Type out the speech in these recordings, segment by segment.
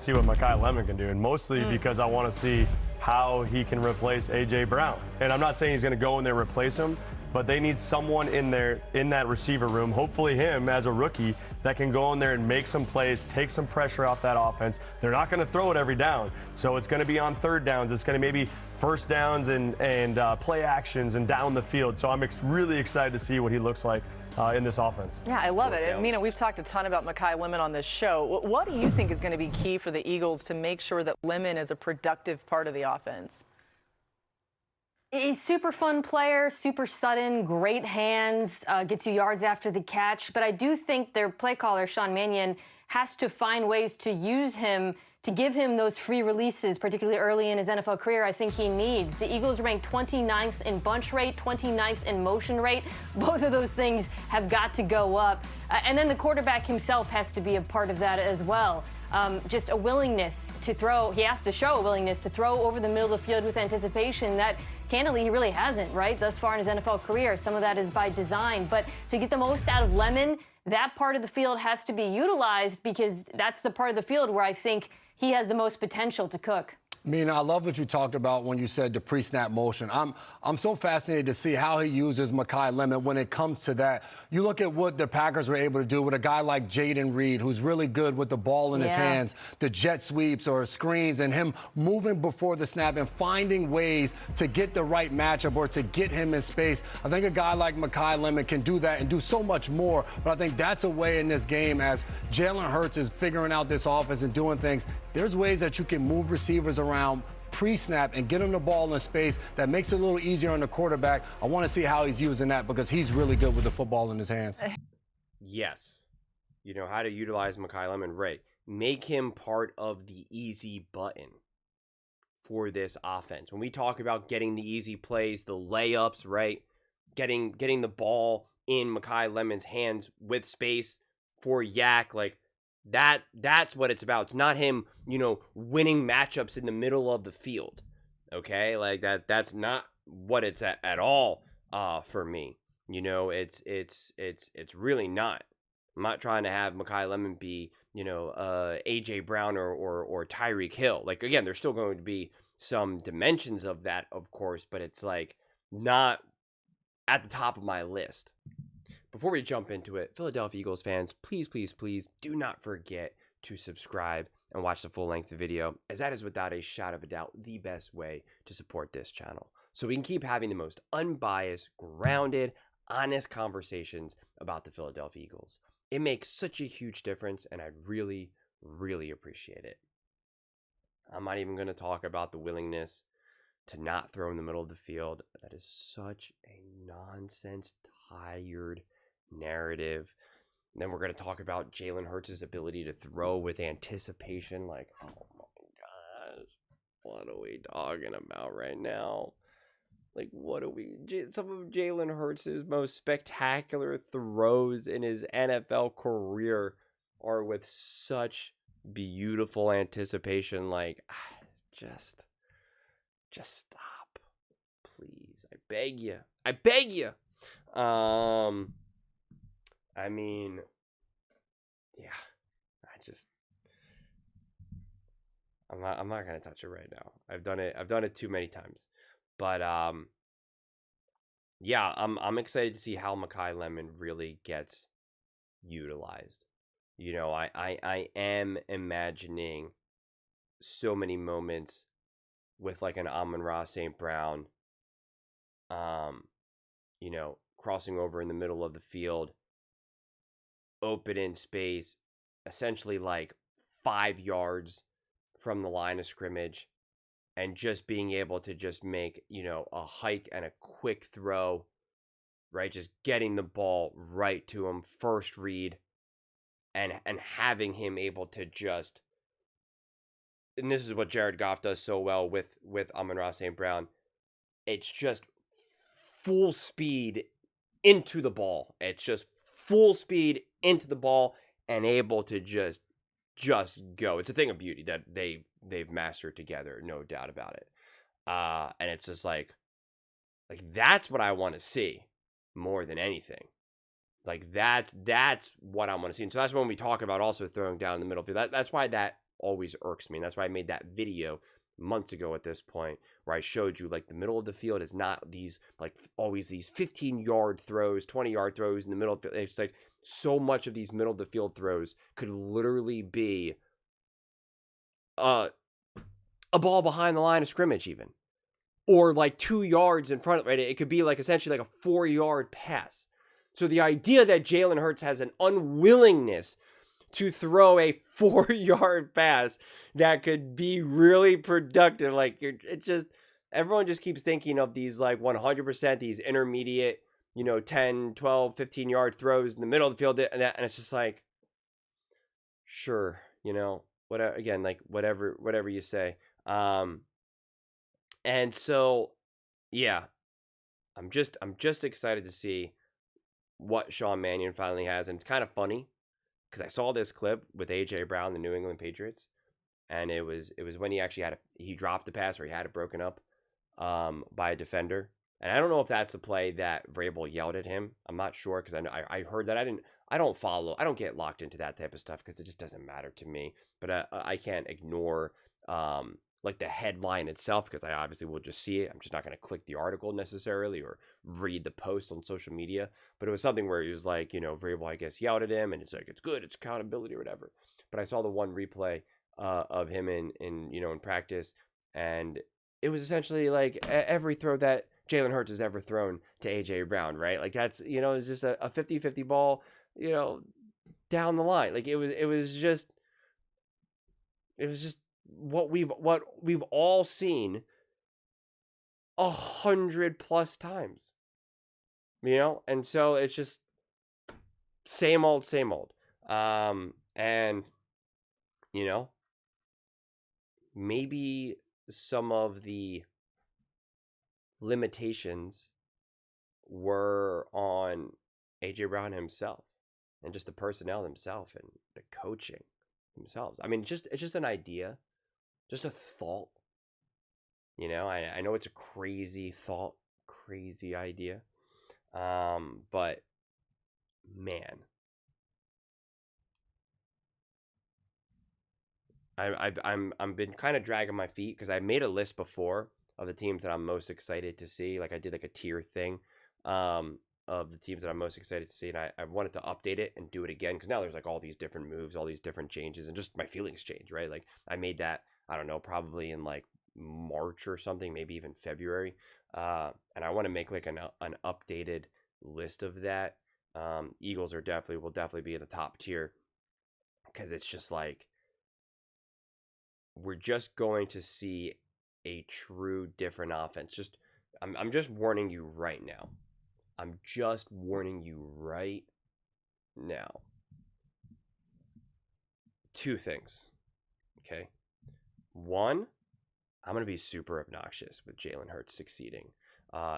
See what Makai Lemon can do, and mostly because I want to see how he can replace A.J. Brown. And I'm not saying he's going to go in there and replace him, but they need someone in there, in that receiver room, hopefully him as a rookie, that can go in there and make some plays, take some pressure off that offense. They're not going to throw it every down, so it's going to be on third downs. It's going to maybe first downs and play actions and down the field. So I'm really excited to see what he looks like in this offense. Yeah, I love it. And, Mina, we've talked a ton about Makai Lemon on this show. What do you think is going to be key for the Eagles to make sure that Lemon is a productive part of the offense? He's super fun player, super sudden, great hands, gets you yards after the catch. But I do think their play caller, Sean Mannion, has to find ways to use him, to give him those free releases, particularly early in his NFL career. I think he needs. The Eagles ranked 29th in bunch rate, 29th in motion rate. Both of those things have got to go up. And then the quarterback himself has to be a part of that as well. Just a willingness to throw. He has to show a willingness to throw over the middle of the field with anticipation that, candidly, he really hasn't, right, thus far in his NFL career. Some of that is by design. But to get the most out of Lemon, that part of the field has to be utilized, because that's the part of the field where I think he has the most potential to cook. Mina, I love what you talked about when you said the pre-snap motion. I'm so fascinated to see how he uses Makai Lemon when it comes to that. You look at what the Packers were able to do with a guy like Jaden Reed, who's really good with the ball in his hands, the jet sweeps or screens, and him moving before the snap and finding ways to get the right matchup or to get him in space. I think a guy like Makai Lemon can do that and do so much more, but I think that's a way in this game, as Jalen Hurts is figuring out this offense and doing things, there's ways that you can move receivers around pre-snap and get them the ball in space that makes it a little easier on the quarterback. I want to see how he's using that, because he's really good with the football in his hands. Yes. You know how to utilize Makai Lemon, right? Make him part of the easy button for this offense. When we talk about getting the easy plays, the layups, right? Getting the ball in Makai Lemon's hands with space for Yak, like, that's what it's about. It's not him, winning matchups in the middle of the field. Okay? Like that's not what it's at all for me. It's really not. I'm not trying to have Makai Lemon be, AJ Brown or Tyreek Hill. Like, again, there's still going to be some dimensions of that, of course, but it's like not at the top of my list. Before we jump into it, Philadelphia Eagles fans, please, please, please do not forget to subscribe and watch the full length video, as that is without a shadow of a doubt the best way to support this channel, so we can keep having the most unbiased, grounded, honest conversations about the Philadelphia Eagles. It makes such a huge difference, and I really, really appreciate it. I'm not even going to talk about the willingness to not throw in the middle of the field. That is such a nonsense, tired narrative. And then we're going to talk about Jalen Hurts' ability to throw with anticipation. Like, oh my gosh, what are we talking about right now? Like, what are we? Some of Jalen Hurts' most spectacular throws in his NFL career are with such beautiful anticipation. Like, just stop, please. I beg you. I beg you. I mean, yeah, I'm not gonna touch it right now. I've done it too many times, but yeah, I'm excited to see how Makai Lemon really gets utilized. I am imagining so many moments with like an Amon-Ra St. Brown, crossing over in the middle of the field, open in space, essentially like 5 yards from the line of scrimmage, and just being able to just make, a hike and a quick throw, right? Just getting the ball right to him, first read, and having him able to just, and this is what Jared Goff does so well with Amon-Ra St. Brown, it's just full speed into the ball. It's just full speed into the ball and able to just go. It's a thing of beauty that they've mastered together, no doubt about it. And it's just like that's what I want to see more than anything. Like that's what I want to see. And so that's when we talk about also throwing down in the middle field. That's why that always irks me. And that's why I made that video months ago at this point, where I showed you like the middle of the field is not these like always these 15-yard throws, 20-yard throws in the middle of the field. It's like so much of these middle of the field throws could literally be a ball behind the line of scrimmage even, or like 2 yards in front of it. It could be like essentially like a 4-yard pass. So the idea that Jalen Hurts has an unwillingness to throw a 4-yard pass that could be really productive, like it just, everyone just keeps thinking of these like 100%, these intermediate, 10, 12, 15-yard throws in the middle of the field. And it's just like, sure, whatever, again, like whatever you say. And so, yeah, I'm just excited to see what Sean Mannion finally has. And it's kind of funny because I saw this clip with AJ Brown, the New England Patriots, and it was when he actually he dropped the pass, or he had it broken up by a defender. And I don't know if that's the play that Vrabel yelled at him. I'm not sure, because I heard that. I don't get locked into that type of stuff because it just doesn't matter to me. But I can't ignore like the headline itself, because I obviously will just see it. I'm just not going to click the article necessarily or read the post on social media. But it was something where he was like, Vrabel, I guess, yelled at him, and it's like, it's good, it's accountability or whatever. But I saw the one replay of him in practice, and it was essentially like every throw that Jalen Hurts has ever thrown to AJ Brown, right? Like that's, it's just a 50-50 ball, down the line. Like it was just what we've all seen 100+ times, and so it's just same old. And maybe some of the limitations were on AJ Brown himself, and just the personnel themselves, and the coaching themselves. I mean, it's just an idea, just a thought. I know it's a crazy thought, crazy idea, but man, I'm been kind of dragging my feet, because I made a list before of the teams that I'm most excited to see. Like I did like a tier thing of the teams that I'm most excited to see, and I wanted to update it and do it again, because now there's like all these different moves, all these different changes, and just my feelings change, right? Like I made that, I don't know, probably in like March or something, maybe even February, and I want to make like an updated list of that. Eagles will definitely be in the top tier, because it's just like we're just going to see a true different offense. I'm just warning you right now. I'm just warning you right now. 2 things. Okay. 1, I'm going to be super obnoxious with Jalen Hurts succeeding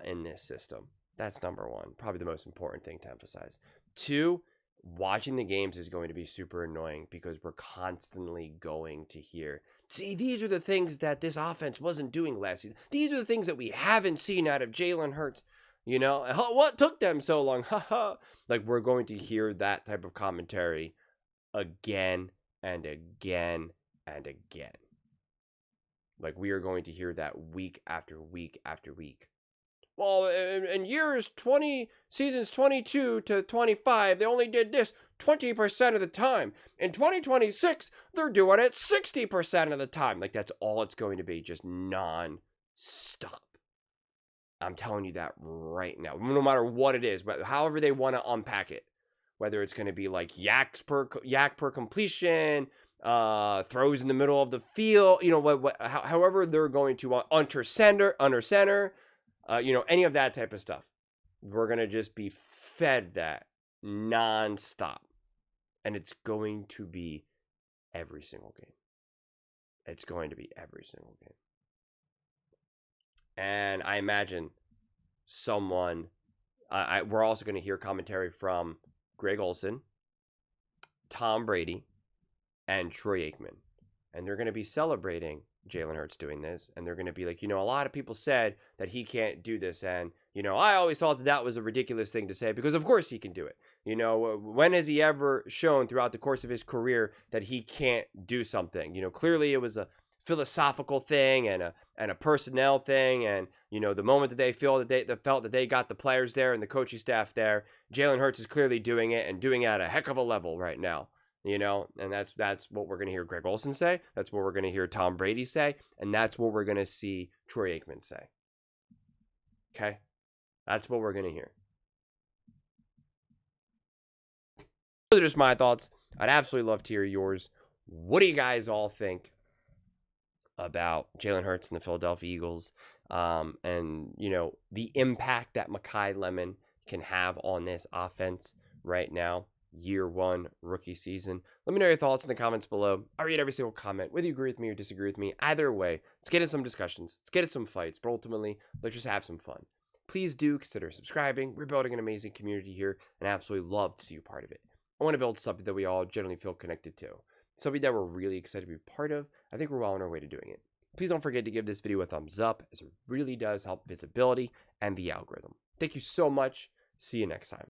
in this system. That's number 1. Probably the most important thing to emphasize. 2, watching the games is going to be super annoying, because we're constantly going to hear, see, these are the things that this offense wasn't doing last season. These are the things that we haven't seen out of Jalen Hurts. What took them so long? Like we're going to hear that type of commentary again and again and again. Like we are going to hear that week after week after week. Well, in seasons 22 to 25, they only did this 20% of the time. In 2026, they're doing it 60% of the time. Like that's all it's going to be, just non-stop. I'm telling you that right now. No matter what it is, but however they want to unpack it, whether it's going to be like yak per completion, throws in the middle of the field, however they're going to under center, any of that type of stuff, we're going to just be fed that nonstop, and it's going to be every single game. It's going to be every single game. And I imagine we're also going to hear commentary from Greg Olsen, Tom Brady, and Troy Aikman. And they're going to be celebrating Jalen Hurts doing this. And they're going to be like, a lot of people said that he can't do this. And, I always thought that was a ridiculous thing to say, because of course he can do it. You know, when has he ever shown throughout the course of his career that he can't do something? You know, clearly it was a philosophical thing and a personnel thing, and you know, the moment that they felt that they got the players there and the coaching staff there, Jalen Hurts is clearly doing it and doing it at a heck of a level right now. You know, and that's what we're gonna hear Greg Olsen say. That's what we're gonna hear Tom Brady say, and that's what we're gonna see Troy Aikman say. Okay, that's what we're gonna hear. Those are just my thoughts. I'd absolutely love to hear yours. What do you guys all think about Jalen Hurts and the Philadelphia Eagles, and you know, the impact that Makai Lemon can have on this offense right now, year one, rookie season? Let me know your thoughts in the comments below. I read every single comment, whether you agree with me or disagree with me. Either way, let's get in some discussions, let's get in some fights, but ultimately, let's just have some fun. Please do consider subscribing. We're building an amazing community here, and I absolutely love to see you part of it. I want to build something that we all generally feel connected to, something that we're really excited to be part of. I think we're well on our way to doing it. Please don't forget to give this video a thumbs up, as it really does help visibility and the algorithm. Thank you so much. See you next time.